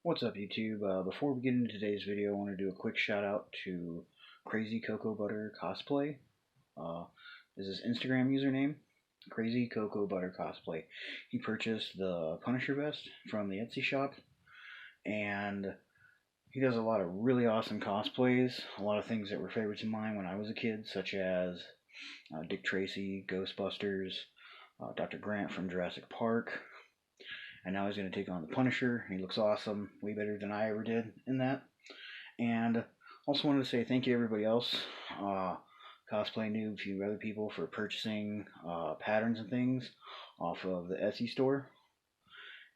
What's up, YouTube? Before we get into today's video, I want to do a quick shout out to Crazy Cocoa Butter Cosplay. Is his Instagram username? Crazy Cocoa Butter Cosplay. He purchased the Punisher vest from the Etsy shop, and he does a lot of really awesome cosplays. A lot of things that were favorites of mine when I was a kid, such as Dick Tracy, Ghostbusters, Dr. Grant from Jurassic Park. And now he's going to take on the Punisher. He looks awesome, way better than I ever did in that. And also wanted to say thank you to everybody else, Cosplay Noob, a few other people for purchasing patterns and things off of the Etsy store.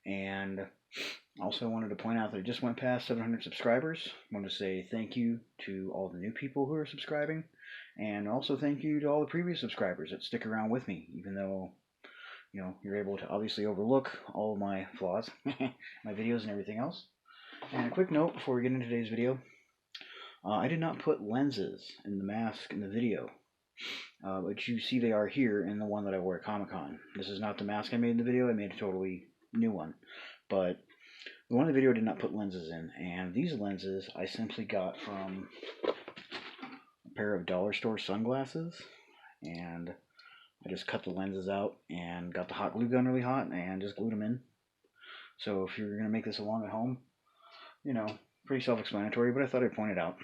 And also wanted to point out that I just went past 700 subscribers. I wanted to say thank you to all the new people who are subscribing. And also thank you to all the previous subscribers that stick around with me, even though you're able to obviously overlook all of my flaws, my videos and everything else. And a quick note before we get into today's video, I did not put lenses in the mask in the video, but you see they are here in the one that I wore at Comic-Con. This is not the mask I made in the video. I made a totally new one, but the one in the video I did not put lenses in, and these lenses I simply got from a pair of dollar store sunglasses, and I just cut the lenses out and got the hot glue gun really hot and just glued them in. So if you're going to make this along at home, pretty self-explanatory, but I thought I'd point it out.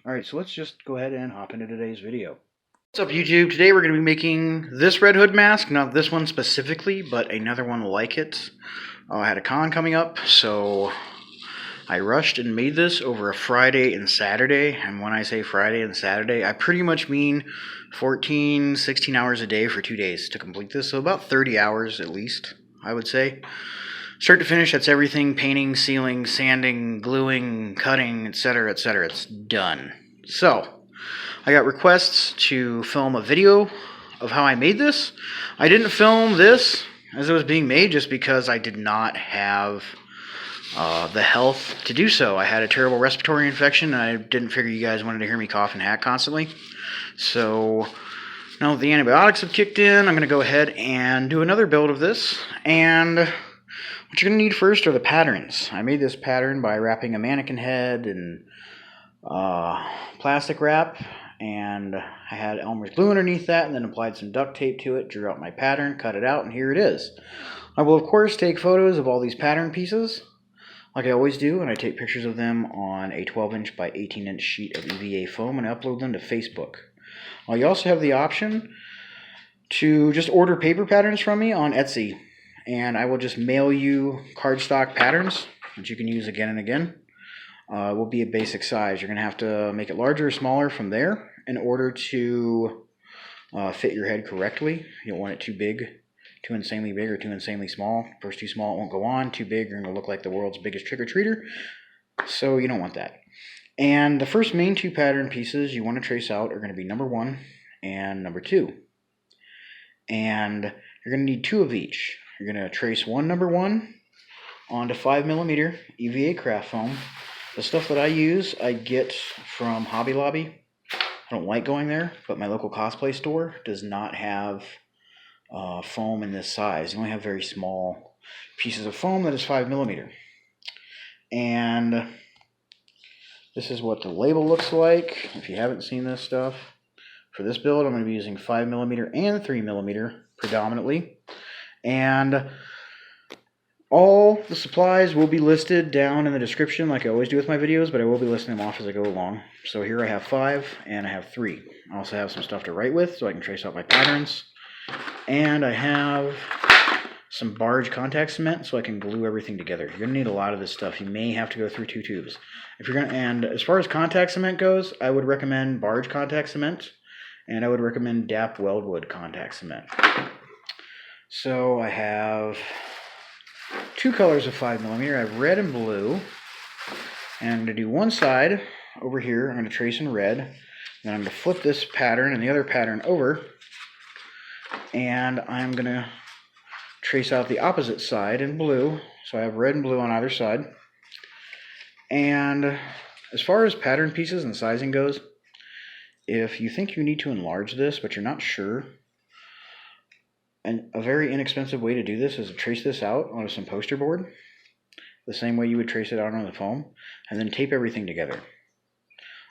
Alright, so let's just go ahead and hop into today's video. What's up, YouTube? Today we're going to be making this Red Hood mask. Not this one specifically, but another one like it. I had a con coming up, so I rushed and made this over a Friday and Saturday. And when I say Friday and Saturday, I pretty much mean 14, 16 hours a day for 2 days to complete this. So about 30 hours at least, I would say. Start to finish, that's everything: painting, sealing, sanding, gluing, cutting, etc., etc. It's done. So, I got requests to film a video of how I made this. I didn't film this as it was being made just because I did not have the health to do so. I had a terrible respiratory infection, and I didn't figure you guys wanted to hear me cough and hack constantly. So now that the antibiotics have kicked in, I'm going to go ahead and do another build of this. And what you're going to need first are the patterns. I made this pattern by wrapping a mannequin head in plastic wrap, and I had Elmer's glue underneath that, and then applied some duct tape to it, drew out my pattern, cut it out, and here it is. I will of course take photos of all these pattern pieces, like I always do, and I take pictures of them on a 12-inch by 18-inch sheet of EVA foam and upload them to Facebook. You also have the option to just order paper patterns from me on Etsy, and I will just mail you cardstock patterns that you can use again and again. It will be a basic size. You're going to have to make it larger or smaller from there in order to fit your head correctly. You don't want it too big, too insanely big, or too insanely small. First too small, it won't go on. Too big, you're going to look like the world's biggest trick-or-treater. So you don't want that. And the first main two pattern pieces you want to trace out are going to be number 1 and number 2. And you're going to need 2 of each. You're going to trace number 1 onto 5mm EVA craft foam. The stuff that I use, I get from Hobby Lobby. I don't like going there, but my local cosplay store does not have foam in this size. They only have very small pieces of foam that is 5mm. And this is what the label looks like. If you haven't seen this stuff, for this build, I'm going to be using 5mm and 3mm predominantly. And all the supplies will be listed down in the description like I always do with my videos, but I will be listing them off as I go along. So here I have 5 and I have 3. I also have some stuff to write with so I can trace out my patterns. And I have some barge contact cement so I can glue everything together. You're going to need a lot of this stuff. You may have to go through 2 tubes. And as far as contact cement goes, I would recommend barge contact cement, and I would recommend DAP Weldwood contact cement. So I have 2 colors of 5mm. I have red and blue. And I'm going to do one side over here. I'm going to trace in red. Then I'm going to flip this pattern and the other pattern over. And I'm going to trace out the opposite side in blue. So I have red and blue on either side. And as far as pattern pieces and sizing goes, if you think you need to enlarge this but you're not sure, and a very inexpensive way to do this is to trace this out onto some poster board the same way you would trace it out on the foam, and then tape everything together.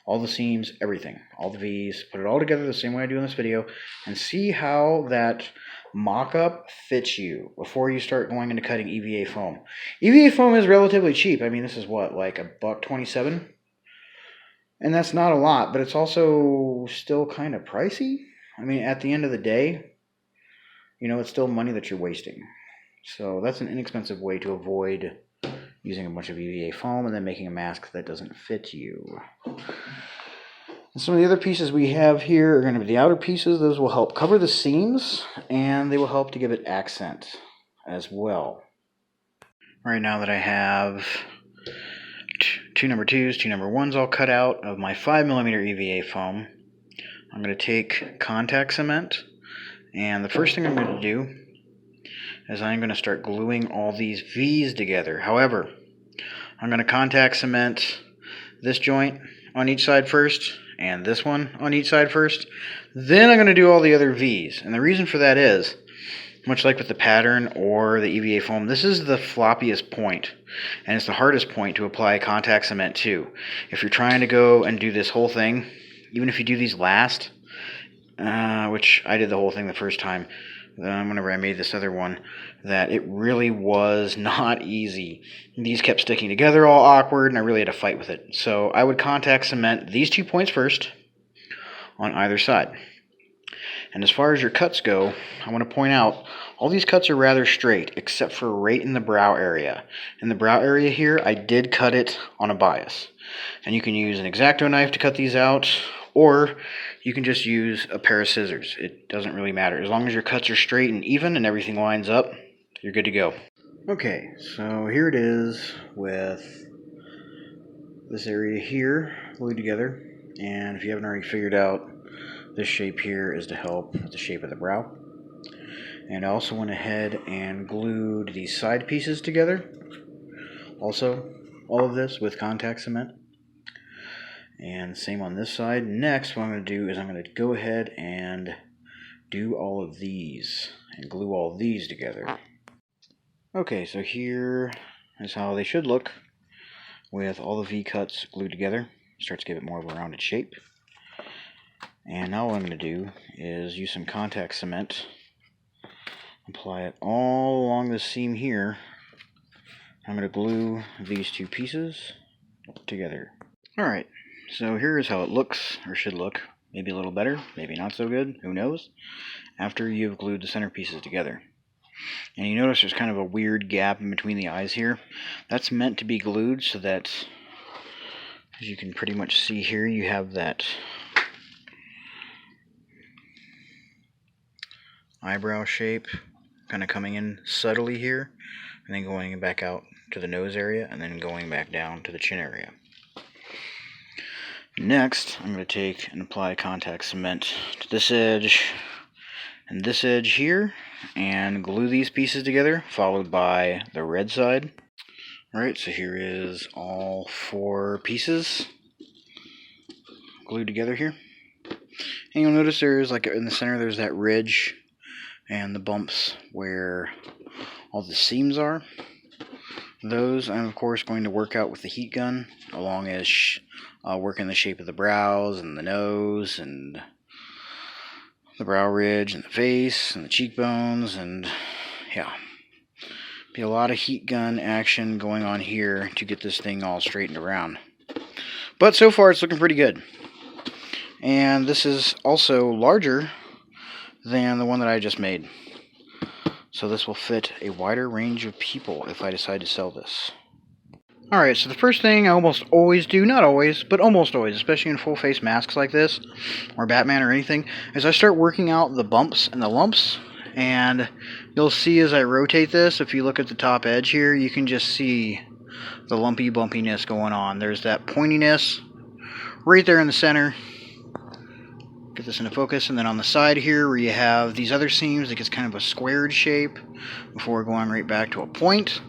All the seams, everything, all the V's, put it all together the same way I do in this video, and see how that mock-up fits you before you start going into cutting EVA foam. EVA foam is relatively cheap. I mean, this is what, like $1.27? And that's not a lot, but it's also still kind of pricey. I mean, at the end of the day, you know, it's still money that you're wasting. So that's an inexpensive way to avoid using a bunch of EVA foam and then making a mask that doesn't fit you. And some of the other pieces we have here are going to be the outer pieces. Those will help cover the seams, and they will help to give it accent as well. Right now that I have two number 2s, two number 1s all cut out of my 5mm EVA foam, I'm going to take contact cement, and the first thing I'm going to do is I'm going to start gluing all these V's together. However, I'm going to contact cement this joint on each side first, and this one on each side first. Then I'm going to do all the other V's. And the reason for that is, much like with the pattern or the EVA foam, this is the floppiest point, and it's the hardest point to apply contact cement to. If you're trying to go and do this whole thing, even if you do these last, which I did the whole thing the first time, whenever I made this other one, that it really was not easy. These kept sticking together all awkward, and I really had to fight with it. So I would contact cement these 2 points first on either side. And as far as your cuts go, I want to point out, all these cuts are rather straight, except for right in the brow area. In the brow area here, I did cut it on a bias. And you can use an exacto knife to cut these out, or you can just use a pair of scissors. It doesn't really matter. As long as your cuts are straight and even and everything lines up, you're good to go. Okay, so here it is with this area here glued together. And if you haven't already figured out, this shape here is to help with the shape of the brow. And I also went ahead and glued these side pieces together. Also, all of this with contact cement. And same on this side. Next, what I'm going to do is I'm going to go ahead and do all of these and glue all of these together. Okay, so here is how they should look with all the V cuts glued together. Starts to give it more of a rounded shape. And now what I'm going to do is use some contact cement, apply it all along the seam here. I'm going to glue these 2 pieces together. Alright, so here is how it looks, or should look. Maybe a little better, maybe not so good, who knows, after you've glued the center pieces together. And you notice there's kind of a weird gap in between the eyes here. That's meant to be glued so that, as you can pretty much see here, you have that eyebrow shape kind of coming in subtly here, and then going back out to the nose area, and then going back down to the chin area. Next, I'm going to take and apply contact cement to this edge and this edge here, and glue these pieces together, followed by the red side. Alright, so here is all 4 pieces glued together here. And you'll notice there's, like, in the center, there's that ridge and the bumps where all the seams are. Those I'm of course going to work out with the heat gun, along as working the shape of the brows and the nose and the brow ridge and the face and the cheekbones, and yeah, be a lot of heat gun action going on here to get this thing all straightened around. But so far it's looking pretty good. And this is also larger than the one that I just made. So this will fit a wider range of people if I decide to sell this. Alright, so the first thing I almost always do, not always, but almost always, especially in full face masks like this, or Batman or anything, is I start working out the bumps and the lumps. And you'll see as I rotate this, if you look at the top edge here, you can just see the lumpy bumpiness going on. There's that pointiness right there in the center. Get this into focus, and then on the side here where you have these other seams, it gets kind of a squared shape before going right back to a point.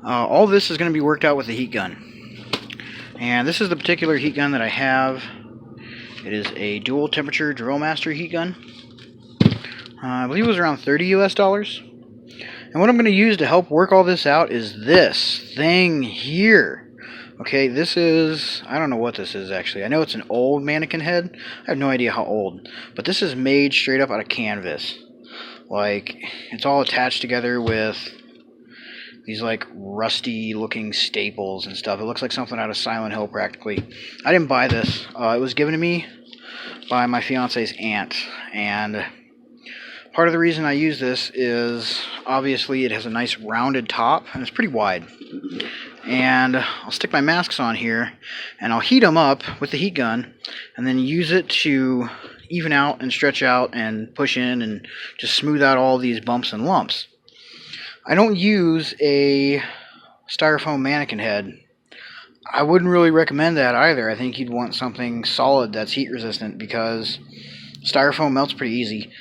All this is going to be worked out with the heat gun. And this is the particular heat gun that I have. It is a dual temperature Drill Master heat gun. I believe it was around $30 US. And what I'm going to use to help work all this out is this thing here. Okay, this is, I don't know what this is actually. I know it's an old mannequin head. I have no idea how old. But this is made straight up out of canvas. Like, it's all attached together with these like rusty looking staples and stuff. It looks like something out of Silent Hill practically. I didn't buy this. It was given to me by my fiance's aunt. And part of the reason I use this is obviously it has a nice rounded top and it's pretty wide. And I'll stick my masks on here and I'll heat them up with the heat gun and then use it to even out and stretch out and push in and just smooth out all these bumps and lumps. I don't use a styrofoam mannequin head. I wouldn't really recommend that either. I think you'd want something solid that's heat resistant because styrofoam melts pretty easy.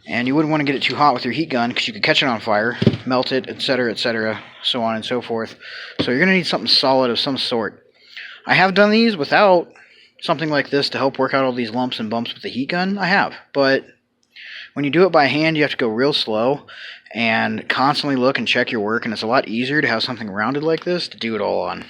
And you wouldn't want to get it too hot with your heat gun because you could catch it on fire, melt it, etc., so on and so forth. So you're going to need something solid of some sort. I have done these without something like this to help work out all these lumps and bumps with the heat gun. I have. But when you do it by hand, you have to go real slow and constantly look and check your work. And it's a lot easier to have something rounded like this to do it all on.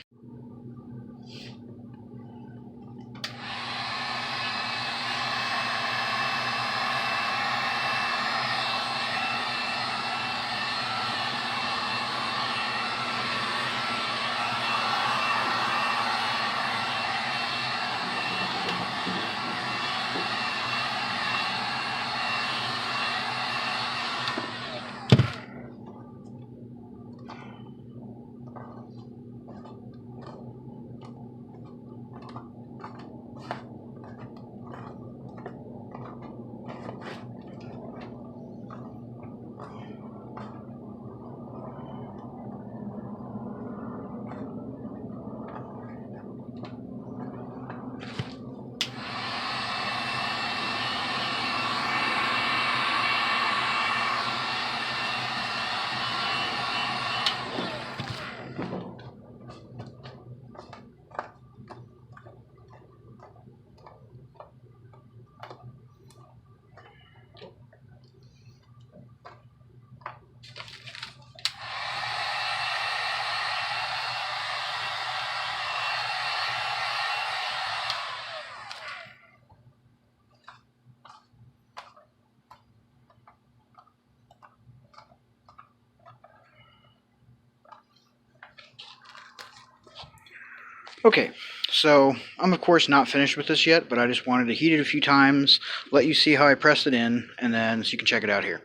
Okay, so I'm of course not finished with this yet, but I just wanted to heat it a few times, let you see how I pressed it in, and then so you can check it out here.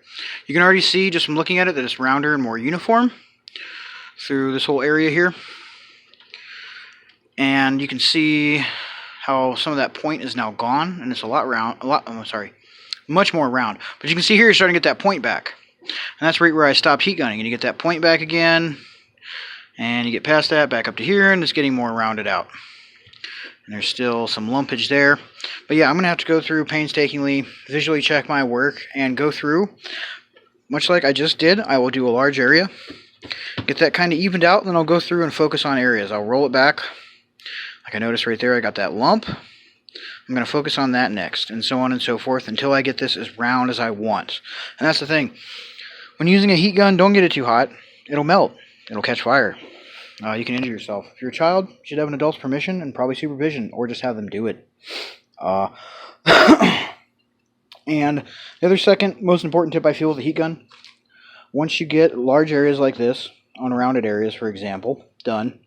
You can already see just from looking at it that it's rounder and more uniform through this whole area here. And you can see how some of that point is now gone, and it's much more round. But you can see here you're starting to get that point back. And that's right where I stopped heat gunning, and you get that point back again. And you get past that, back up to here, and it's getting more rounded out. And there's still some lumpage there. But yeah, I'm going to have to go through painstakingly, visually check my work, and go through. Much like I just did, I will do a large area, get that kind of evened out, and then I'll go through and focus on areas. I'll roll it back. Like I noticed right there, I got that lump. I'm going to focus on that next, and so on and so forth, until I get this as round as I want. And that's the thing. When using a heat gun, don't get it too hot. It'll melt. It'll catch fire. You can injure yourself. If you're a child, you should have an adult's permission and probably supervision, or just have them do it. And the other second most important tip I feel with a heat gun, once you get large areas like this, on rounded areas for example, done,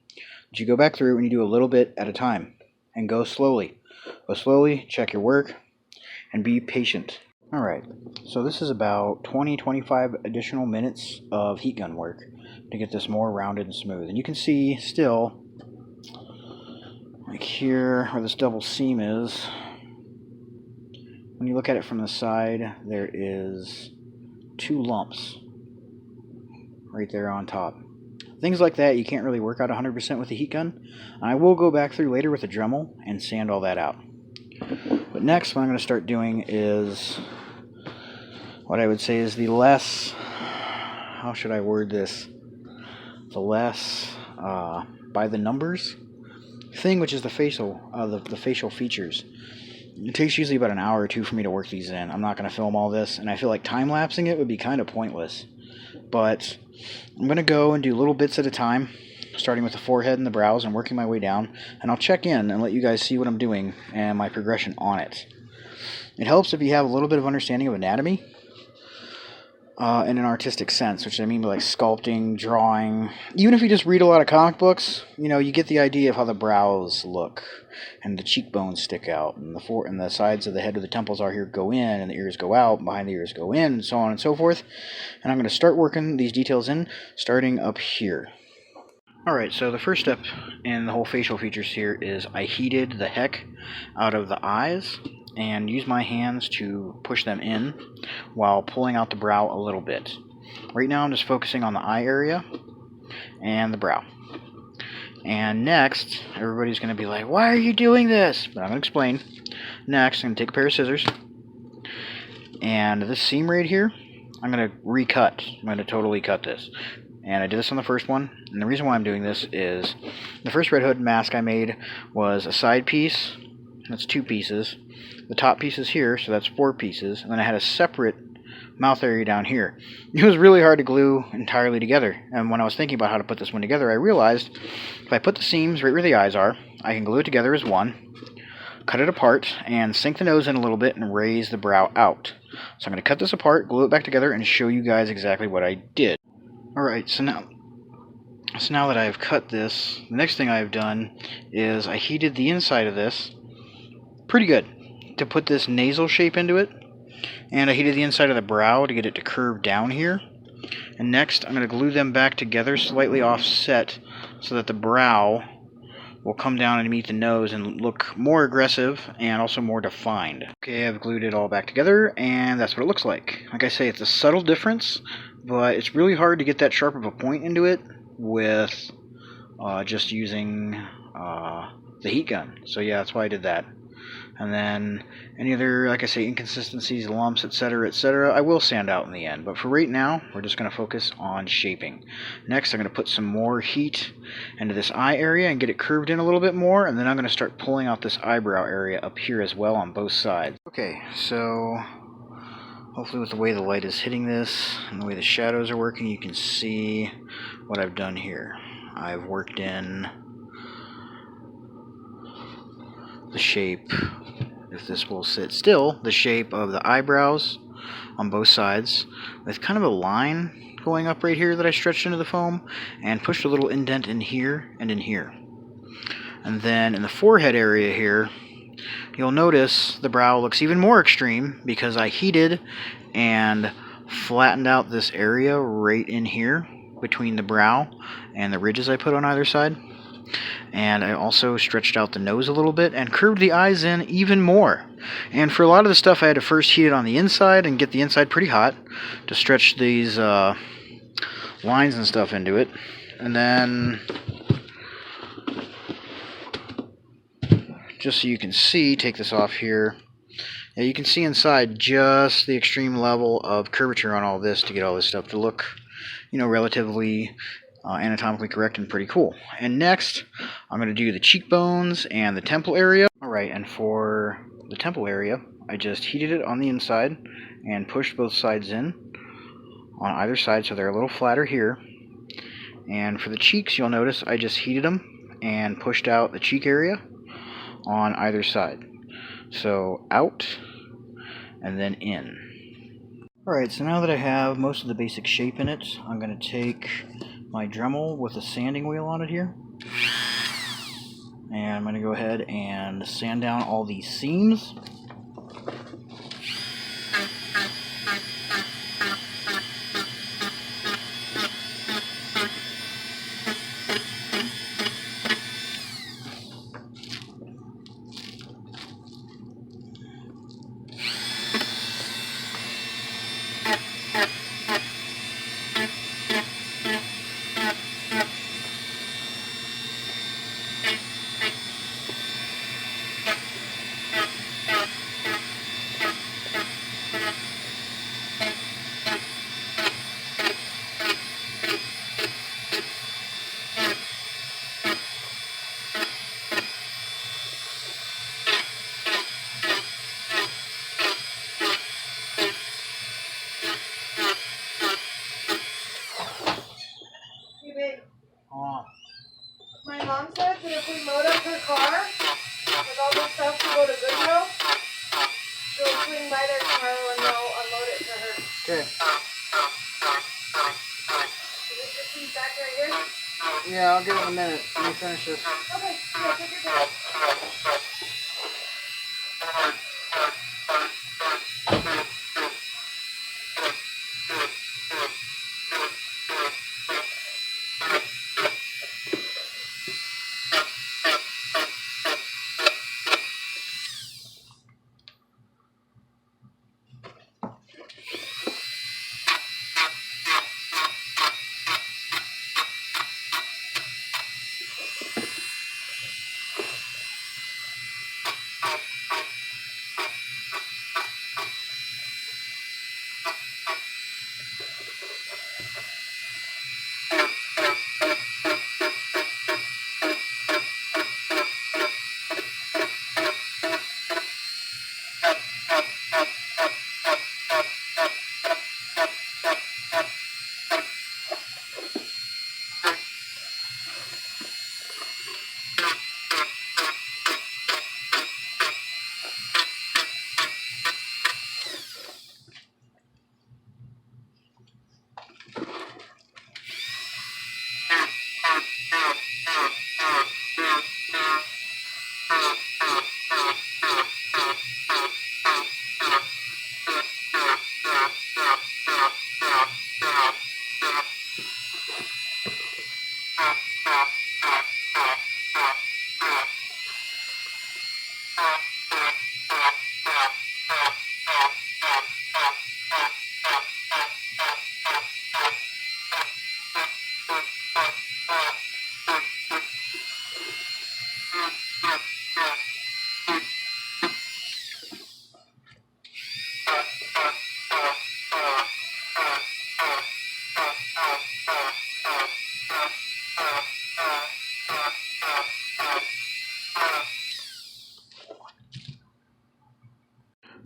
you go back through and you do a little bit at a time, and go slowly. Go slowly, check your work, and be patient. Alright, so this is about 20-25 additional minutes of heat gun work to get this more rounded and smooth. And you can see still, like here where this double seam is, when you look at it from the side, there is 2 lumps right there on top. Things like that you can't really work out 100% with the heat gun. And I will go back through later with a Dremel and sand all that out. But next, what I'm going to start doing is what I would say is the less, how should I word this? The less by the numbers thing, which is the facial features. It takes usually about an hour or two for me to work these in. I'm not going to film all this, and I feel like time-lapsing it would be kind of pointless. But I'm going to go and do little bits at a time, starting with the forehead and the brows and working my way down, and I'll check in and let you guys see what I'm doing and my progression on it. It helps if you have a little bit of understanding of anatomy in an artistic sense, which I mean by like sculpting, drawing. Even if you just read a lot of comic books, you know, you get the idea of how the brows look, and the cheekbones stick out, and the sides of the head where the temples are here go in, and the ears go out, and behind the ears go in, and so on and so forth. And I'm going to start working these details in, starting up here. Alright, so the first step in the whole facial features here is I heated the heck out of the eyes and used my hands to push them in while pulling out the brow a little bit. Right now I'm just focusing on the eye area and the brow. And next, everybody's going to be like, why are you doing this? But I'm going to explain. Next, I'm going to take a pair of scissors, and this seam right here, I'm going to recut. I'm going to totally cut this. And I did this on the first one, and the reason why I'm doing this is the first Red Hood mask I made was a side piece, that's 2 pieces, the top piece is here, so that's 4 pieces, and then I had a separate mouth area down here. It was really hard to glue entirely together, and when I was thinking about how to put this one together, I realized if I put the seams right where the eyes are, I can glue it together as one, cut it apart, and sink the nose in a little bit and raise the brow out. So I'm going to cut this apart, glue it back together, and show you guys exactly what I did. Alright, so now that I've cut this, the next thing I've done is I heated the inside of this pretty good to put this nasal shape into it, and I heated the inside of the brow to get it to curve down here. And next I'm going to glue them back together slightly offset so that the brow will come down and meet the nose and look more aggressive and also more defined. Okay, I've glued it all back together, and that's what it looks like. Like I say, it's a subtle difference, but it's really hard to get that sharp of a point into it with just using the heat gun. So yeah, that's why I did that. And then any other, like I say, inconsistencies, lumps, etc., I will sand out in the end. But for right now, we're just going to focus on shaping. Next, I'm going to put some more heat into this eye area and get it curved in a little bit more. And then I'm going to start pulling out this eyebrow area up here as well on both sides. Okay, so hopefully with the way the light is hitting this and the way the shadows are working, you can see what I've done here. I've worked in the shape, if this will sit still, the shape of the eyebrows on both sides with kind of a line going up right here that I stretched into the foam and pushed a little indent in here and in here. And then in the forehead area here, you'll notice the brow looks even more extreme because I heated and flattened out this area right in here between the brow and the ridges I put on either side. And I also stretched out the nose a little bit and curved the eyes in even more. And for a lot of the stuff I had to first heat it on the inside and get the inside pretty hot to stretch these lines and stuff into it. And then, just so you can see, take this off here. Yeah, you can see inside just the extreme level of curvature on all this to get all this stuff to look, you know, relatively anatomically correct and pretty cool. And next, I'm going to do the cheekbones and the temple area. Alright, and for the temple area, I just heated it on the inside and pushed both sides in on either side so they're a little flatter here. And for the cheeks, you'll notice I just heated them and pushed out the cheek area on either side. So out and then in. Alright, so now that I have most of the basic shape in it, I'm going to take my Dremel with a sanding wheel on it here. And I'm going to go ahead and sand down all these seams. her car with all this stuff to go to Goodwill. She'll swing by there tomorrow and they'll unload it for her. Okay. Is this your key back right here? Yeah, I'll give it a minute. Let me finish this. Okay, yeah, take your time.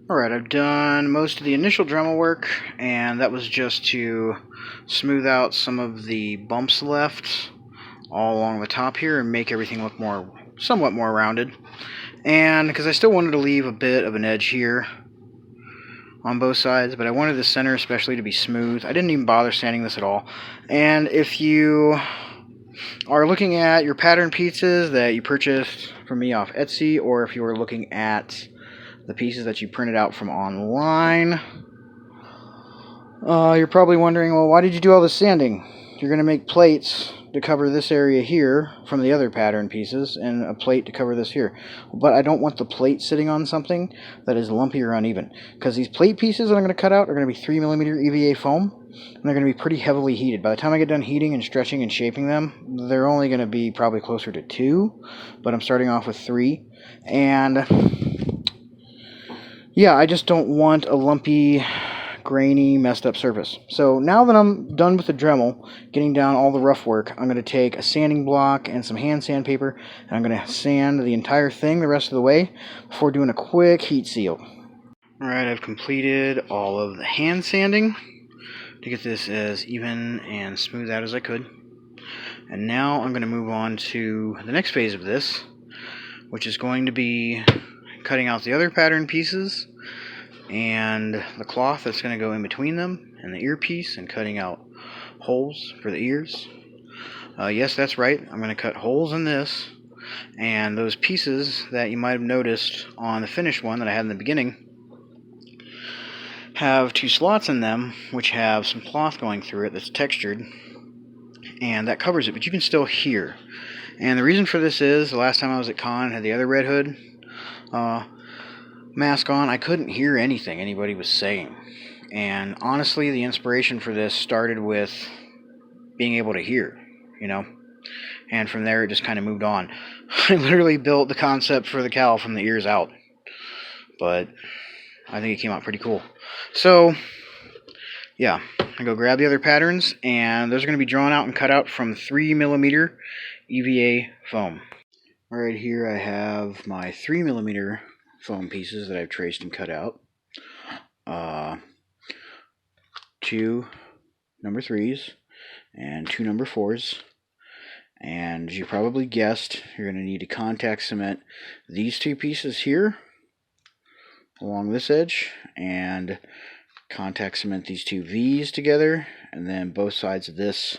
Alright, I've done most of the initial Dremel work, and that was just to smooth out some of the bumps left all along the top here and make everything look somewhat more rounded. And because I still wanted to leave a bit of an edge here on both sides, but I wanted the center especially to be smooth. I didn't even bother sanding this at all. And if you are looking at your pattern pieces that you purchased from me off Etsy, or if you are looking at the pieces that you printed out from online, you're probably wondering, well, why did you do all this sanding? You're going to make plates to cover this area here from the other pattern pieces, and a plate to cover this here. But I don't want the plate sitting on something that is lumpy or uneven, because these plate pieces that I'm going to cut out are going to be 3mm EVA foam, and they're going to be pretty heavily heated. By the time I get done heating and stretching and shaping them, they're only going to be probably closer to 2, but I'm starting off with 3. And yeah, I just don't want a lumpy, grainy, messed up surface. So now that I'm done with the Dremel, getting down all the rough work, I'm going to take a sanding block and some hand sandpaper, and I'm going to sand the entire thing the rest of the way before doing a quick heat seal. Alright, I've completed all of the hand sanding to get this as even and smooth out as I could. And now I'm going to move on to the next phase of this, which is going to be cutting out the other pattern pieces and the cloth that's going to go in between them and the earpiece, and cutting out holes for the ears. Yes, that's right, I'm going to cut holes in this, and those pieces that you might have noticed on the finished one that I had in the beginning have 2 slots in them which have some cloth going through it that's textured, and that covers it, but you can still hear. And the reason for this is, the last time I was at con and had the other Red Hood mask on, I couldn't hear anything anybody was saying. And honestly, the inspiration for this started with being able to hear, and from there it just kind of moved on. I literally built the concept for the cowl from the ears out, but I think it came out pretty cool. So yeah, I go grab the other patterns, and those are going to be drawn out and cut out from 3mm EVA foam. Right here I have my 3mm foam pieces that I've traced and cut out. 2 number 3s and 2 number 4s, And as you probably guessed, you're going to need to contact cement these two pieces here along this edge, and contact cement these two V's together, and then both sides of this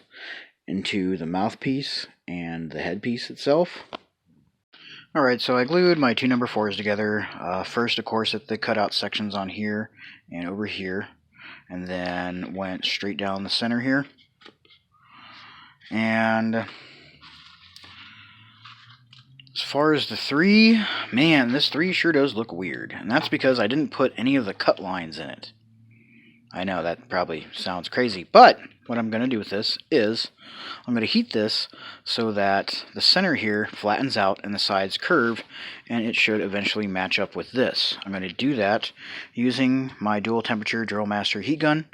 into the mouthpiece and the headpiece itself. Alright, so I glued my two number 4s together. First, of course, at the cutout sections on here and over here, and then went straight down the center here. And as far as the 3, man, this 3 sure does look weird. And that's because I didn't put any of the cut lines in it. I know that probably sounds crazy, but what I'm going to do with this is I'm going to heat this so that the center here flattens out and the sides curve, and it should eventually match up with this. I'm going to do that using my dual temperature Drill Master heat gun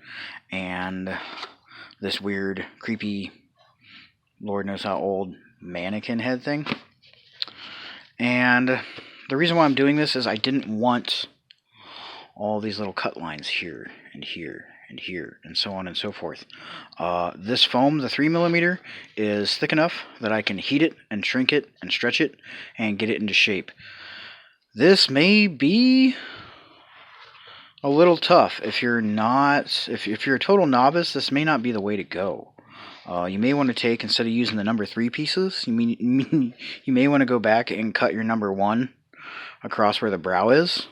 and this weird, creepy, Lord knows how old mannequin head thing. And the reason why I'm doing this is I didn't want all these little cut lines here and here and here and so on and so forth. This foam, the 3mm, is thick enough that I can heat it and shrink it and stretch it and get it into shape. This may be a little tough if you're not, if you're a total novice. This may not be the way to go. You may want to take, instead of using the number 3 pieces, you may want to go back and cut your number 1 across where the brow is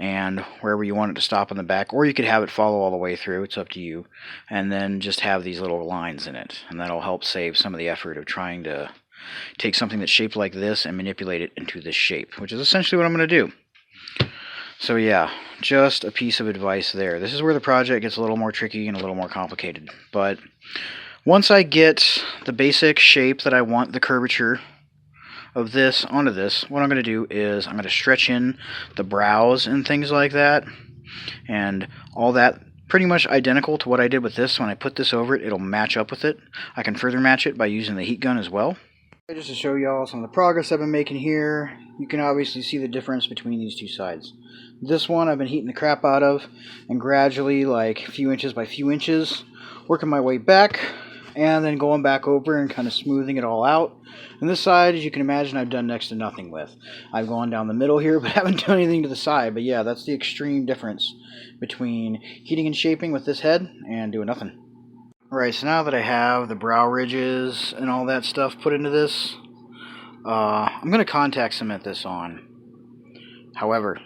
and wherever you want it to stop on the back, or you could have it follow all the way through. It's up to you. And then just have these little lines in it, and that'll help save some of the effort of trying to take something that's shaped like this and manipulate it into this shape, which is essentially what I'm going to do. So yeah, just a piece of advice there. This is where the project gets a little more tricky and a little more complicated. But once I get the basic shape that I want, the curvature of this onto this, what I'm going to do is I'm going to stretch in the brows and things like that, and all that pretty much identical to what I did with this. When I put this over it, it'll match up with it. I can further match it by using the heat gun as well. Just to show y'all some of the progress I've been making here, you can obviously see the difference between these two sides. This one I've been heating the crap out of, and gradually, like few inches by few inches, working my way back, and then going back over and kind of smoothing it all out. And this side, as you can imagine, I've done next to nothing with. I've gone down the middle here, but haven't done anything to the side. But yeah, that's the extreme difference between heating and shaping with this head and doing nothing. Alright, so now that I have the brow ridges and all that stuff put into this, I'm going to contact cement this on. However,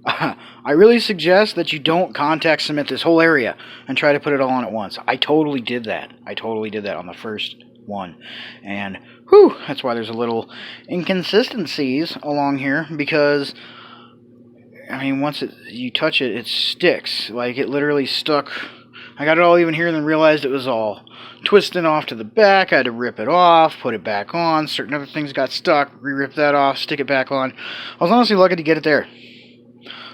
I really suggest that you don't contact cement this whole area and try to put it all on at once. I totally did that. I totally did that on the first one. And, whew, that's why there's a little inconsistencies along here, because, I mean, once you touch it, it sticks. Like, it literally stuck. I got it all even here and then realized it was all twisting off to the back. I had to rip it off, put it back on. Certain other things got stuck. Re-rip that off, stick it back on. I was honestly lucky to get it there.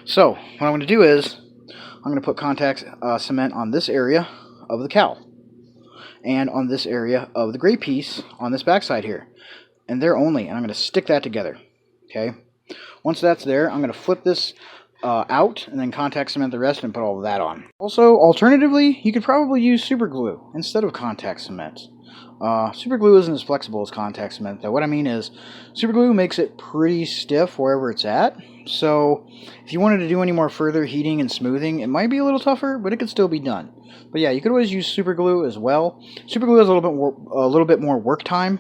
So, what I'm going to do is, I'm going to put contact cement on this area of the cowl, and on this area of the gray piece on this backside here. And there only, and I'm going to stick that together. Okay? Once that's there, I'm going to flip this out, and then contact cement the rest and put all of that on. Also, alternatively, you could probably use super glue instead of contact cement. Super glue isn't as flexible as contact cement, though. What I mean is, super glue makes it pretty stiff wherever it's at. So, if you wanted to do any more further heating and smoothing, it might be a little tougher, but it could still be done. But yeah, you could always use super glue as well. Super glue has a little bit more work time.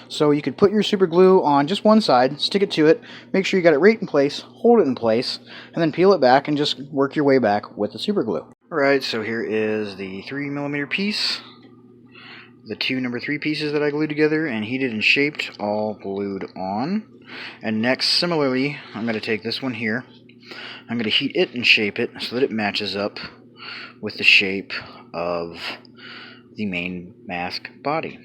So you could put your super glue on just one side, stick it to it, make sure you got it right in place, hold it in place, and then peel it back and just work your way back with the super glue. Alright, so here is the 3mm piece. The two number 3 pieces that I glued together and heated and shaped, all glued on. And next, similarly, I'm going to take this one here. I'm going to heat it and shape it so that it matches up with the shape of the main mask body.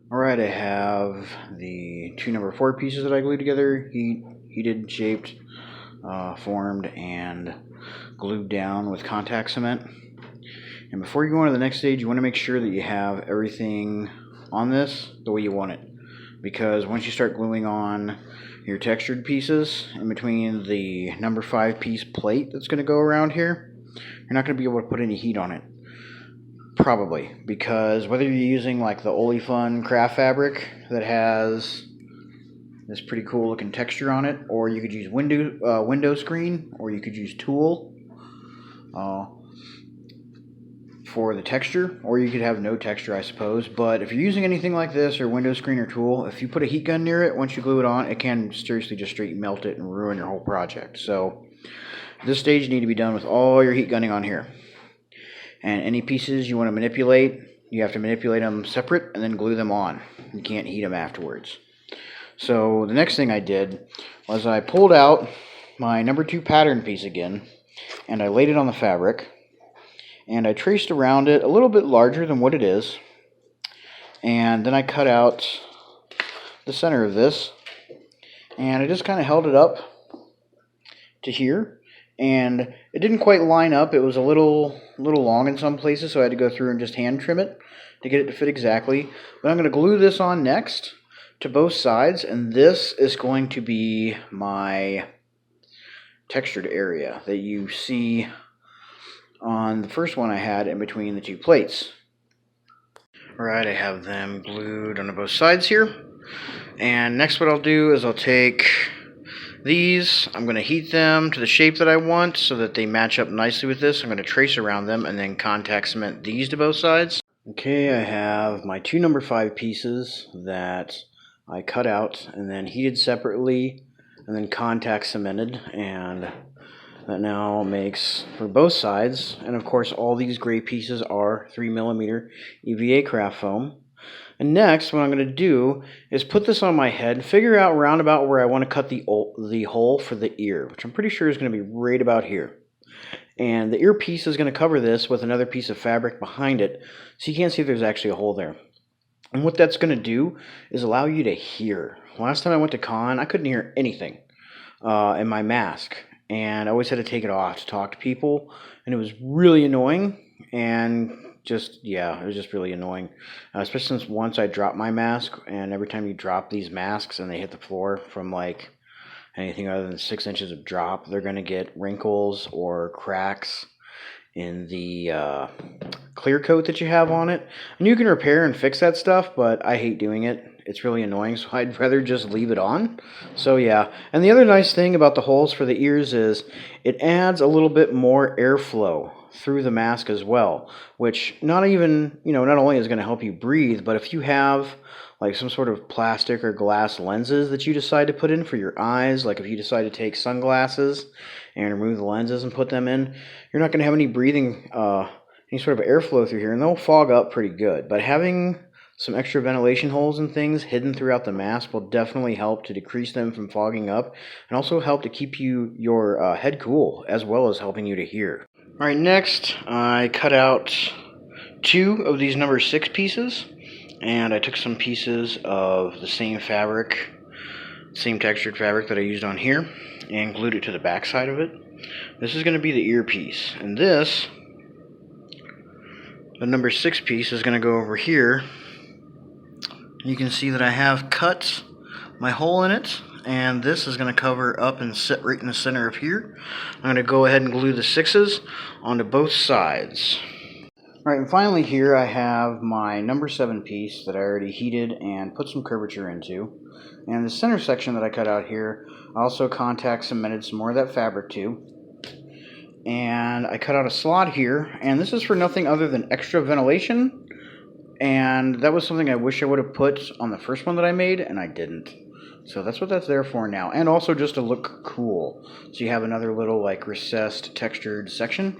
Alright, I have the two number 4 pieces that I glued together, heated, shaped, formed, and glued down with contact cement. And before you go on to the next stage, you want to make sure that you have everything on this the way you want it. Because once you start gluing on your textured pieces in between the number 5 piece plate that's going to go around here, you're not going to be able to put any heat on it. Probably, because whether you're using like the Olifun craft fabric that has this pretty cool looking texture on it, or you could use window screen, or you could use tulle for the texture, or you could have no texture, I suppose. But if you're using anything like this, or window screen or tulle, if you put a heat gun near it, once you glue it on, it can seriously just straight melt it and ruin your whole project. So at this stage, you need to be done with all your heat gunning on here. And any pieces you want to manipulate, you have to manipulate them separate and then glue them on. You can't heat them afterwards. So the next thing I did was I pulled out my number 2 pattern piece again, and I laid it on the fabric, and I traced around it a little bit larger than what it is, and then I cut out the center of this, and I just kind of held it up to here. And it didn't quite line up. It was a little long in some places, so I had to go through and just hand trim it to get it to fit exactly. But I'm going to glue this on next to both sides, and this is going to be my textured area that you see on the first one I had in between the 2 plates. Alright, I have them glued on both sides here. And next what I'll do is I'll take these, I'm going to heat them to the shape that I want so that they match up nicely with this. I'm going to trace around them and then contact cement these to both sides. Okay, I have my 2 number 5 pieces that I cut out and then heated separately and then contact cemented, and that now makes for both sides. And of course all these gray pieces are 3mm EVA craft foam. And next, what I'm going to do is put this on my head, figure out roundabout where I want to cut the hole for the ear, which I'm pretty sure is going to be right about here. And the ear piece is going to cover this with another piece of fabric behind it, so you can't see if there's actually a hole there. And what that's going to do is allow you to hear. Last time I went to con, I couldn't hear anything in my mask, and I always had to take it off to talk to people, and it was really annoying. And just, yeah, it was just really annoying, especially since once I dropped my mask, and every time you drop these masks and they hit the floor from like anything other than 6 inches of drop, they're going to get wrinkles or cracks in the clear coat that you have on it. And you can repair and fix that stuff, but I hate doing it. It's really annoying, so I'd rather just leave it on. So yeah, and the other nice thing about the holes for the ears is it adds a little bit more airflow through the mask as well, which not only is going to help you breathe, but if you have like some sort of plastic or glass lenses that you decide to put in for your eyes, like if you decide to take sunglasses and remove the lenses and put them in, you're not going to have any breathing, any sort of airflow through here, and they'll fog up pretty good. But having some extra ventilation holes and things hidden throughout the mask will definitely help to decrease them from fogging up, and also help to keep your head cool, as well as helping you to hear. Alright, next I cut out 2 of these number 6 pieces, and I took some pieces of the same fabric, same textured fabric that I used on here, and glued it to the back side of it. This is going to be the ear piece, and this, the number 6 piece, is going to go over here. You can see that I have cut my hole in it, and this is going to cover up and sit right in the center of here. I'm going to go ahead and glue the 6s onto both sides. Alright, and finally here I have my number 7 piece that I already heated and put some curvature into. And the center section that I cut out here, I also contact cemented some more of that fabric to. And I cut out a slot here, and this is for nothing other than extra ventilation. And that was something I wish I would have put on the first one that I made, and I didn't. So that's what that's there for now. And also just to look cool. So you have another little like recessed textured section.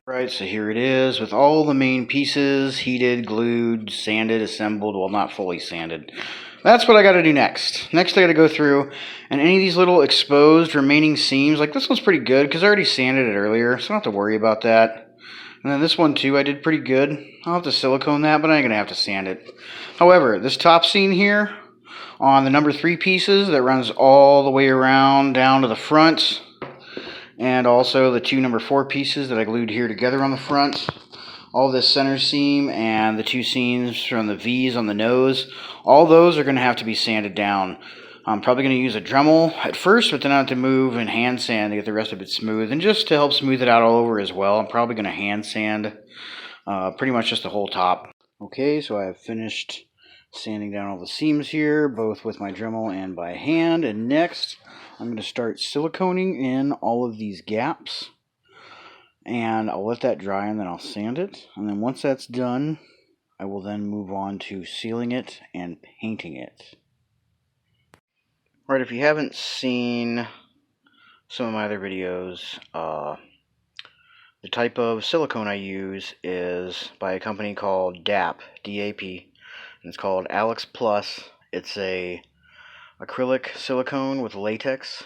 Right, so here it is with all the main pieces heated, glued, sanded, assembled. Well, not fully sanded. That's what I got to do next. Next I got to go through, and any of these little exposed remaining seams, like this one's pretty good because I already sanded it earlier, so I don't have to worry about that. And then this one too, I did pretty good. I'll have to silicone that, but I ain't going to have to sand it. However, this top seam here on the number 3 pieces that runs all the way around down to the front, and also the 2 number 4 pieces that I glued here together on the front, all this center seam and the 2 seams from the V's on the nose, all those are going to have to be sanded down. I'm probably going to use a Dremel at first, but then I have to move and hand sand to get the rest of it smooth. And just to help smooth it out all over as well, I'm probably going to hand sand Pretty much just the whole top. Okay, so I have finished sanding down all the seams here, both with my Dremel and by hand. And next, I'm going to start siliconing in all of these gaps. And I'll let that dry and then I'll sand it. And then once that's done, I will then move on to sealing it and painting it. Alright, if you haven't seen some of my other videos, the type of silicone I use is by a company called DAP, D-A-P, and it's called Alex Plus. It's a acrylic silicone with latex,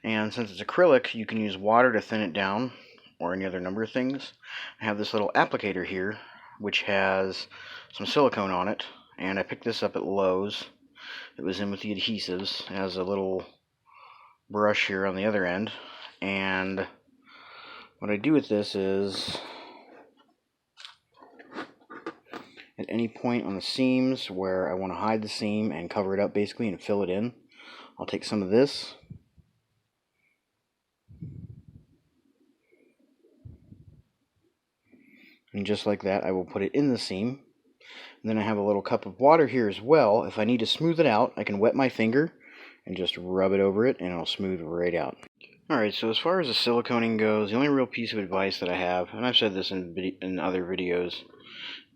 and since it's acrylic, you can use water to thin it down, or any other number of things. I have this little applicator here, which has some silicone on it, and I picked this up at Lowe's. It was in with the adhesives. It has a little brush here on the other end, and what I do with this is, at any point on the seams where I want to hide the seam and cover it up basically and fill it in, I'll take some of this and just like that I will put it in the seam. And then I have a little cup of water here as well. If I need to smooth it out, I can wet my finger and just rub it over it and it'll smooth right out. Alright, so as far as the siliconing goes, the only real piece of advice that I have, and I've said this in other videos,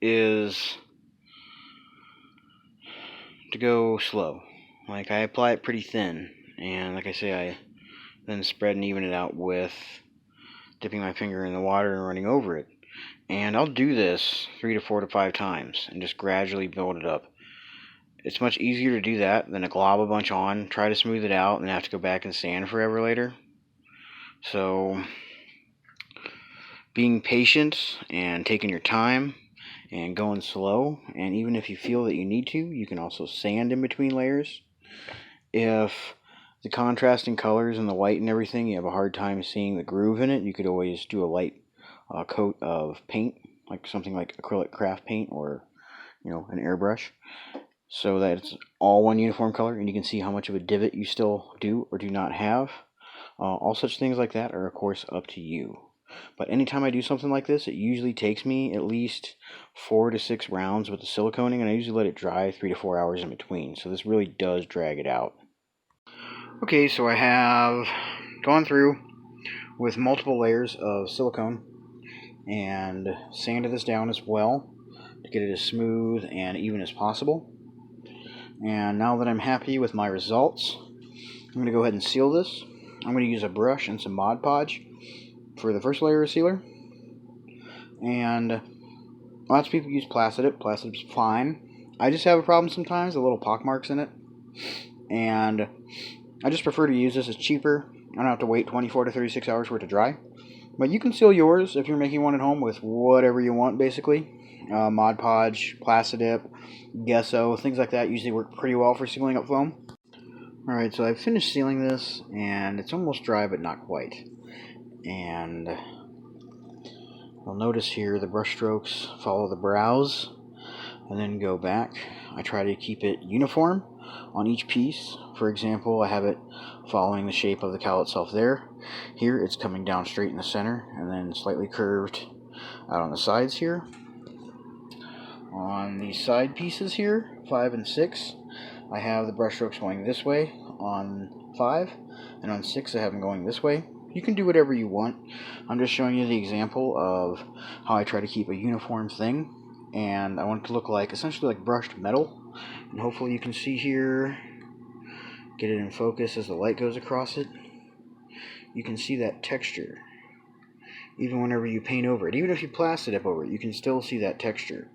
is to go slow. Like, I apply it pretty thin, and like I say, I then spread and even it out with dipping my finger in the water and running over it. And I'll do this 3 to 4 to 5 times and just gradually build it up. It's much easier to do that than to glob a bunch on, try to smooth it out, and then have to go back and sand forever later. So, being patient and taking your time and going slow, and even if you feel that you need to, you can also sand in between layers. If the contrasting colors and the white and everything, you have a hard time seeing the groove in it, you could always do a light coat of paint, like something like acrylic craft paint or, an airbrush, so that it's all one uniform color and you can see how much of a divot you still do or do not have. All such things like that are, of course, up to you. But anytime I do something like this, it usually takes me at least 4 to 6 rounds with the siliconing, and I usually let it dry 3 to 4 hours in between. So this really does drag it out. Okay, so I have gone through with multiple layers of silicone and sanded this down as well to get it as smooth and even as possible. And now that I'm happy with my results, I'm going to go ahead and seal this. I'm going to use a brush and some Mod Podge for the first layer of sealer. And lots of people use Plastic. Plastic's fine. I just have a problem sometimes, the little pock marks in it. And I just prefer to use this. It's cheaper. I don't have to wait 24 to 36 hours for it to dry. But you can seal yours if you're making one at home with whatever you want, basically. Mod Podge, Plastic, Gesso, things like that usually work pretty well for sealing up foam. Alright, so I've finished sealing this, and it's almost dry, but not quite. And you'll notice here the brush strokes follow the brows, and then go back. I try to keep it uniform on each piece. For example, I have it following the shape of the cowl itself there. Here, it's coming down straight in the center, and then slightly curved out on the sides here. On the side pieces here, 5 and 6, I have the brush strokes going this way on 5, and on 6 I have them going this way. You can do whatever you want. I'm just showing you the example of how I try to keep a uniform thing, and I want it to look like, essentially like brushed metal. And hopefully you can see here, get it in focus as the light goes across it. You can see that texture, even whenever you paint over it. Even if you plastic up over it, you can still see that texture.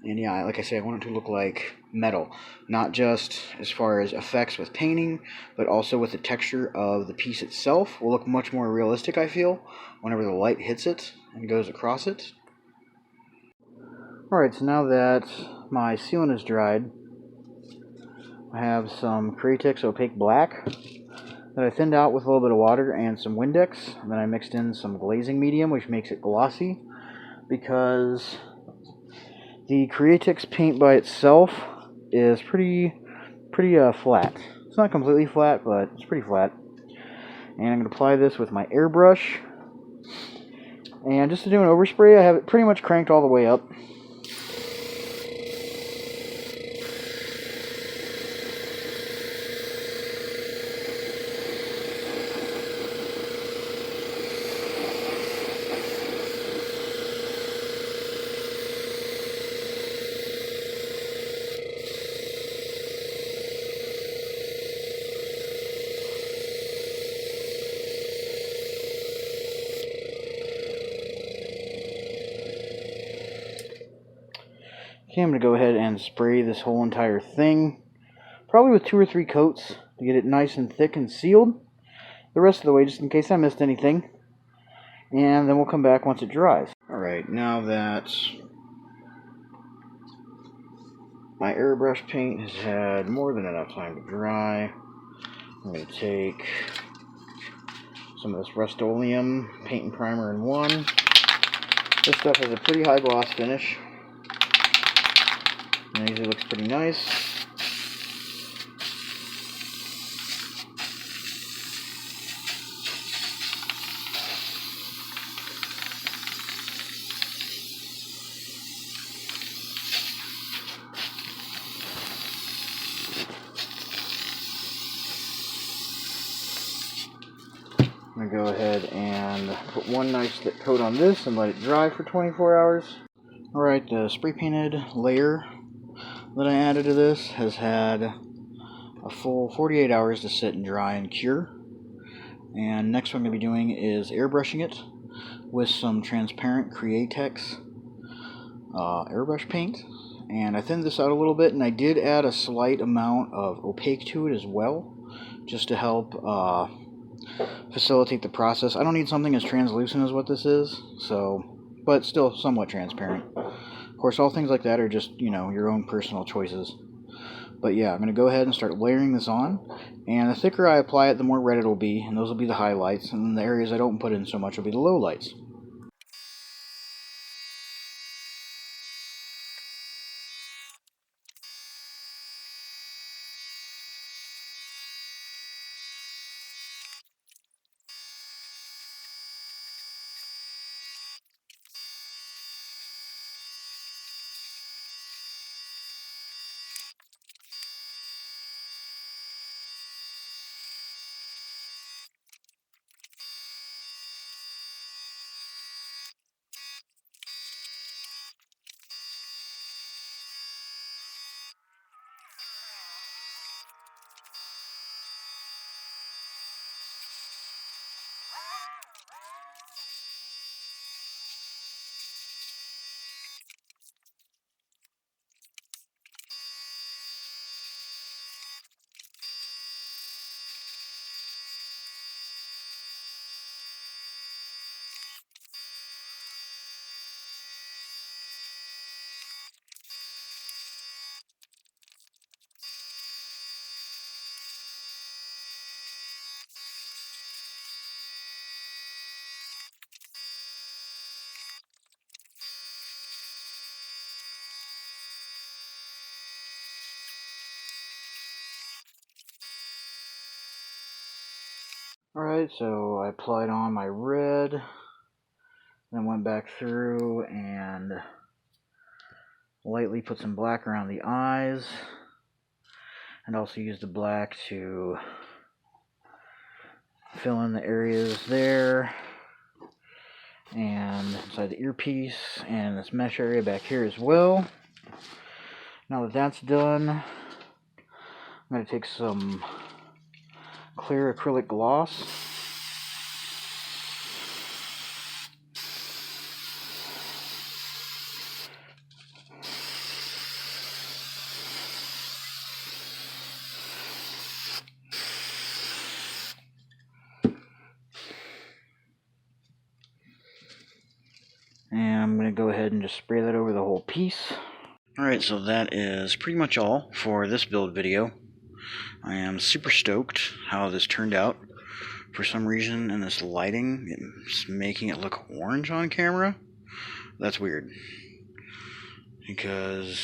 And yeah, like I say, I want it to look like metal, not just as far as effects with painting, but also with the texture of the piece itself. Will look much more realistic, I feel, whenever the light hits it and goes across it. Alright, so now that my sealant is dried, I have some Createx Opaque Black that I thinned out with a little bit of water and some Windex, and then I mixed in some glazing medium, which makes it glossy, because the Createx paint by itself is pretty flat. It's not completely flat, but it's pretty flat. And I'm going to apply this with my airbrush. And just to do an overspray, I have it pretty much cranked all the way up. Okay, I'm going to go ahead and spray this whole entire thing, probably with 2 or 3 coats to get it nice and thick and sealed. The rest of the way, just in case I missed anything. And then we'll come back once it dries. Alright, now that my airbrush paint has had more than enough time to dry, I'm going to take some of this Rust-Oleum paint and primer in one. This stuff has a pretty high gloss finish. And it usually looks pretty nice. I'm going to go ahead and put one nice thick coat on this and let it dry for 24 hours. Alright, the spray painted layer that I added to this has had a full 48 hours to sit and dry and cure. And next what I'm going to be doing is airbrushing it with some transparent Createx airbrush paint. And I thinned this out a little bit, and I did add a slight amount of opaque to it as well, just to help facilitate the process. I don't need something as translucent as what this is, but still somewhat transparent. Of course, all things like that are just, your own personal choices. But yeah, I'm going to go ahead and start layering this on. And the thicker I apply it, the more red it'll be, and those will be the highlights. And the areas I don't put in so much will be the lowlights. Alright, so I applied on my red, then went back through and lightly put some black around the eyes, and also used the black to fill in the areas there, and inside the earpiece, and this mesh area back here as well. Now that that's done, I'm going to take some clear acrylic gloss. And I'm going to go ahead and just spray that over the whole piece. Alright, so that is pretty much all for this build video. I am super stoked how this turned out. For some reason, in this lighting, it's making it look orange on camera. That's weird. Because,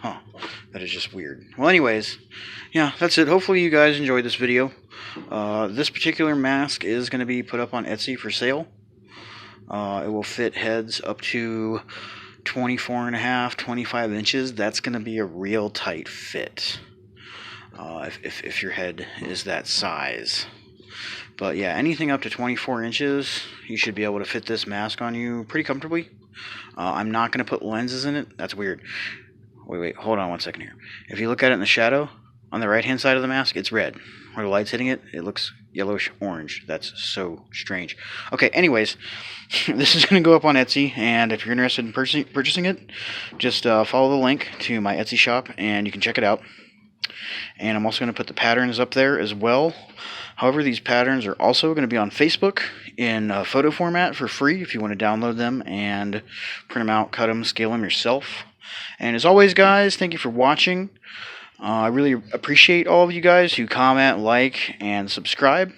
that is just weird. Well, anyways, yeah, that's it. Hopefully you guys enjoyed this video. This particular mask is going to be put up on Etsy for sale. It will fit heads up to 24.5, 25 inches. That's going to be a real tight fit if your head is that size. But yeah, anything up to 24 inches, you should be able to fit this mask on you pretty comfortably. I'm not going to put lenses in it. That's weird. Wait, hold on one second here. If you look at it in the shadow, on the right-hand side of the mask, it's red. Where the light's hitting it, it looks yellowish orange. That's so strange. Okay, anyways, this is going to go up on Etsy, and if you're interested in purchasing it, just follow the link to my Etsy shop, and you can check it out. And I'm also going to put the patterns up there as well. However, these patterns are also going to be on Facebook in photo format for free if you want to download them and print them out, cut them, scale them yourself. And as always, guys, thank you for watching. I really appreciate all of you guys who comment, like, and subscribe.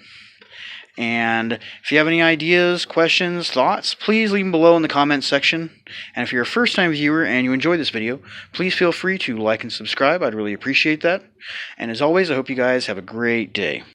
And if you have any ideas, questions, thoughts, please leave them below in the comments section. And if you're a first-time viewer and you enjoyed this video, please feel free to like and subscribe. I'd really appreciate that. And as always, I hope you guys have a great day.